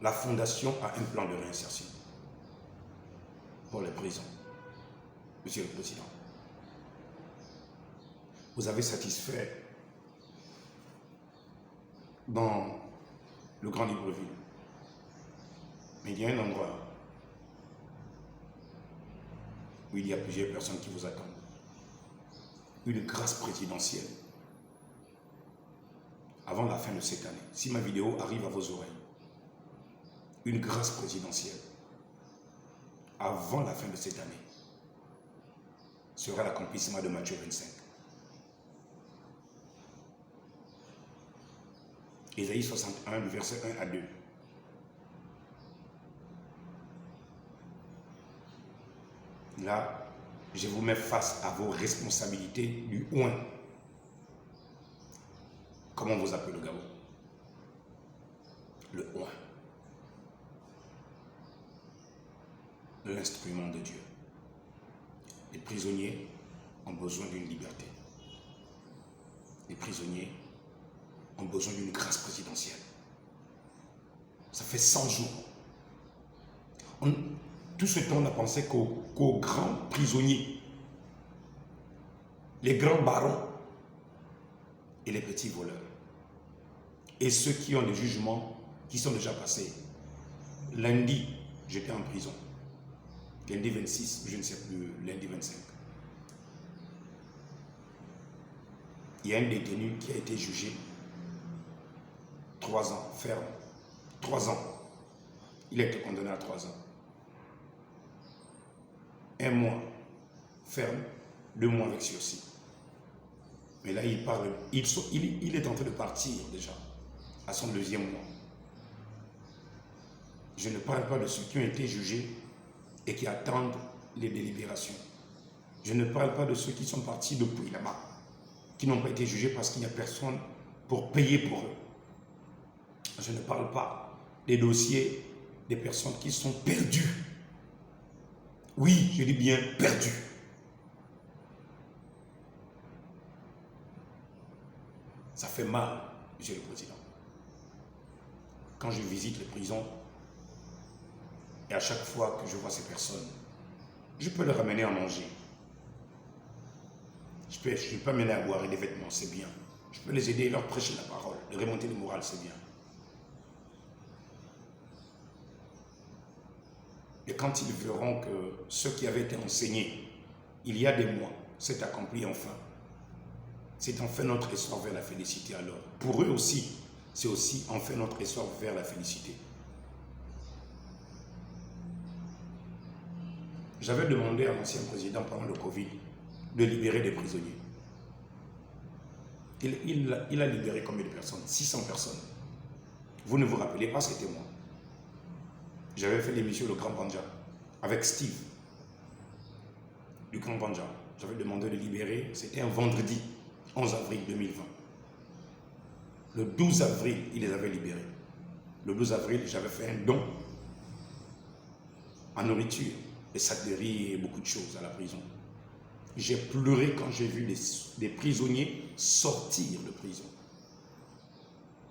la Fondation a un plan de réinsertion pour les prisons. Monsieur le Président, vous avez satisfait dans le Grand Libreville. Mais il y a un endroit où il y a plusieurs personnes qui vous attendent. Une grâce présidentielle avant la fin de cette année. Si ma vidéo arrive à vos oreilles, une grâce présidentielle avant la fin de cette année sera l'accomplissement de Matthieu 25. Ésaïe 61, du verset 1 à 2. Là, je vous mets face à vos responsabilités du oin. Comment vous appelez le Gabon? Le oin. L'instrument de Dieu. Les prisonniers ont besoin d'une liberté. Les prisonniers ont besoin d'une grâce présidentielle. Ça fait 100 jours. Tout ce temps, on a pensé qu'aux grands prisonniers, les grands barons et les petits voleurs, et ceux qui ont des jugements qui sont déjà passés. Lundi, j'étais en prison. Lundi 26, je ne sais plus, lundi 25. Il y a un détenu qui a été jugé 3 ans, ferme. 3 ans. Il a été condamné à 3 ans. 1 mois, ferme. 2 mois avec sursis. Mais là, il parle, il est en train de partir déjà, à son 2e mois. Je ne parle pas de ceux qui ont été jugés et qui attendent les délibérations. Je ne parle pas de ceux qui sont partis depuis là-bas, qui n'ont pas été jugés parce qu'il n'y a personne pour payer pour eux. Je ne parle pas des dossiers des personnes qui sont perdues. Oui, je dis bien perdues. Ça fait mal, Monsieur le Président. Quand je visite les prisons, et à chaque fois que je vois ces personnes, je peux leur amener à manger. Je peux amener à boire et des vêtements, c'est bien. Je peux les aider à leur prêcher la parole, de remonter le moral, c'est bien. Et quand ils verront que ce qui avait été enseigné il y a des mois s'est accompli enfin, c'est enfin notre essor vers la félicité alors. Pour eux aussi, c'est aussi enfin notre essor vers la félicité. J'avais demandé à l'ancien président pendant le Covid de libérer des prisonniers. Il a libéré combien de personnes? 600 personnes. Vous ne vous rappelez pas, c'était moi. J'avais fait l'émission Le Grand Banja avec Steve du Grand Banja. J'avais demandé de libérer, c'était un vendredi 11 avril 2020. Le 12 avril, il les avait libérés. Le 12 avril, j'avais fait un don en nourriture, des sacs de riz et beaucoup de choses à la prison. J'ai pleuré quand j'ai vu des prisonniers sortir de prison.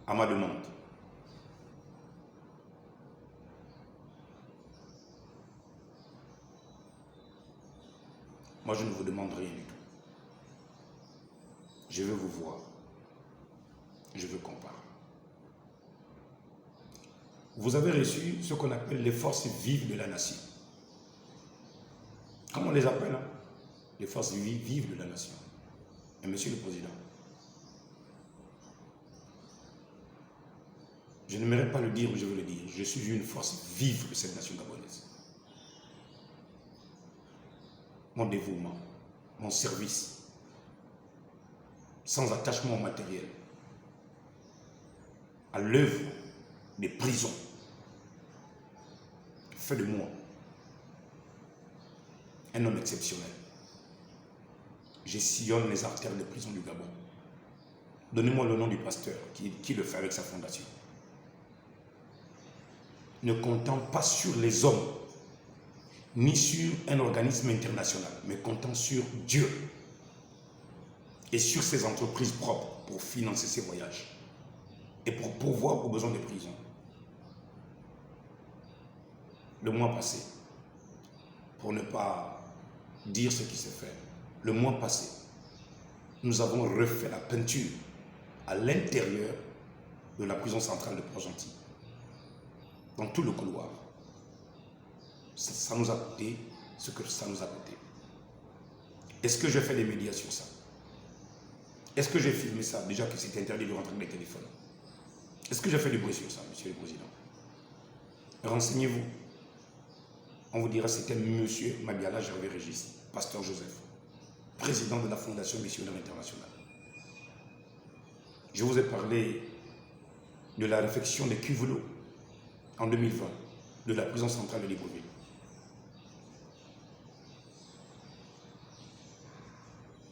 À ma demande. Moi, je ne vous demande rien du tout. Je veux vous voir. Je veux qu'on parle. Vous avez reçu ce qu'on appelle les forces vives de la nation. Comment on les appelle, hein? Les forces vives de la nation. Et Monsieur le Président, je n'aimerais pas le dire, mais je veux le dire. Je suis une force vive de cette nation gabonaise. Mon dévouement, mon service, sans attachement au matériel, à l'œuvre des prisons, fait de moi un homme exceptionnel. Je sillonne les artères des prisons du Gabon. Donnez-moi le nom du pasteur qui le fait avec sa fondation. Ne comptant pas sur les hommes, ni sur un organisme international, mais comptant sur Dieu et sur ses entreprises propres pour financer ses voyages et pour pourvoir aux besoins des prisons. le mois passé, pour ne pas dire ce qui s'est fait, le mois passé, nous avons refait la peinture à l'intérieur de la prison centrale de Port-Gentil, dans tout le couloir. Ça nous a coûté ce que ça nous a coûté. Est-ce que je fais des médias sur ça? Est-ce que j'ai filmé ça? Déjà que c'est interdit de rentrer dans les téléphones. Est-ce que j'ai fait du bruit sur ça, Monsieur le Président? Renseignez-vous. On vous dira c'était Monsieur Mabiala Gervais Régis, Pasteur Joseph, président de la Fondation Missionnaire Internationale. Je vous ai parlé de la réfection des cuvelots en 2020 de la prison centrale de Libreville.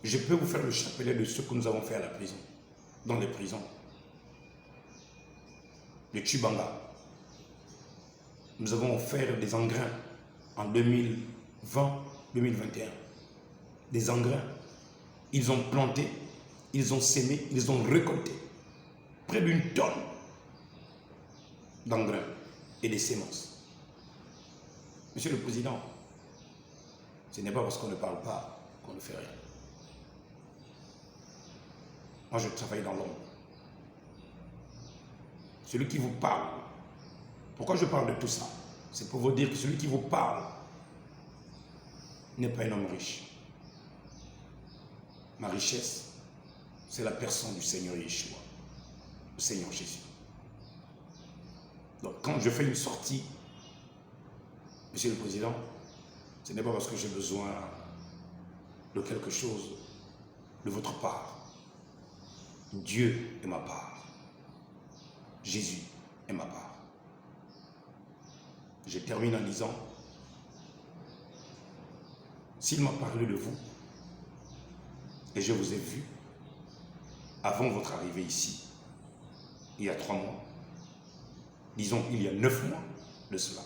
Je peux vous faire le chapelet de ce que nous avons fait à la prison, dans les prisons. Le Tchibanga. Nous avons offert des engrains en 2020-2021. Des engrains. Ils ont planté, ils ont sémé, ils ont récolté près d'une tonne d'engrains et des semences. Monsieur le Président, ce n'est pas parce qu'on ne parle pas qu'on ne fait rien. Moi, je travaille dans l'ombre. Celui qui vous parle, pourquoi je parle de tout ça? C'est pour vous dire que celui qui vous parle n'est pas un homme riche. Ma richesse, c'est la personne du Seigneur Yeshua, le Seigneur Jésus. Donc, quand je fais une sortie, Monsieur le Président, ce n'est pas parce que j'ai besoin de quelque chose de votre part. Dieu est ma part. Jésus est ma part. Je termine en disant, s'il m'a parlé de vous, et je vous ai vu, avant votre arrivée ici, il y a 3 mois, disons il y a 9 mois de cela,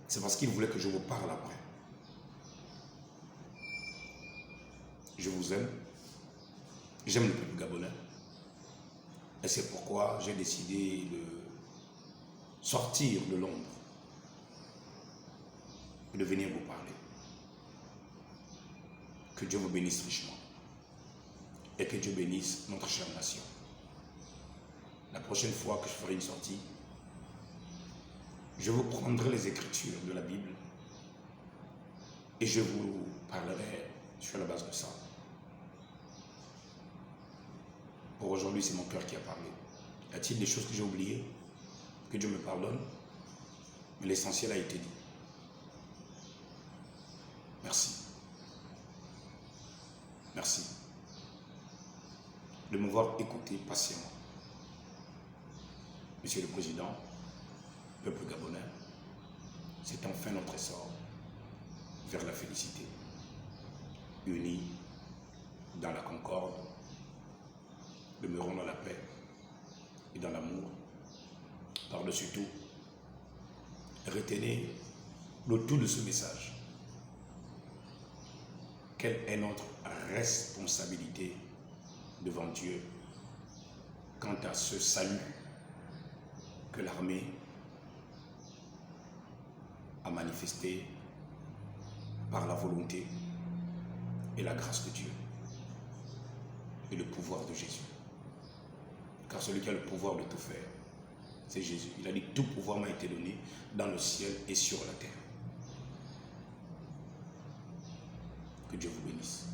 c'est parce qu'il voulait que je vous parle après. Je vous aime, j'aime le peuple gabonais, et c'est pourquoi j'ai décidé de sortir de l'ombre et de venir vous parler. Que Dieu vous bénisse richement et que Dieu bénisse notre chère nation. La prochaine fois que je ferai une sortie, je vous prendrai les Écritures de la Bible et je vous parlerai sur la base de ça. Pour aujourd'hui, c'est mon cœur qui a parlé. Y a-t-il des choses que j'ai oubliées? Que Dieu me pardonne. Mais l'essentiel a été dit. Merci. Merci de m'avoir écouté patiemment. Monsieur le Président, peuple gabonais, c'est enfin notre essor vers la félicité. Unis dans la concorde, demeurons dans la paix et dans l'amour. Par-dessus tout, retenez le tout de ce message. Quelle est notre responsabilité devant Dieu quant à ce salut que l'armée a manifesté par la volonté et la grâce de Dieu et le pouvoir de Jésus. Car celui qui a le pouvoir de tout faire, c'est Jésus. Il a dit « Tout pouvoir m'a été donné dans le ciel et sur la terre ». Que Dieu vous bénisse.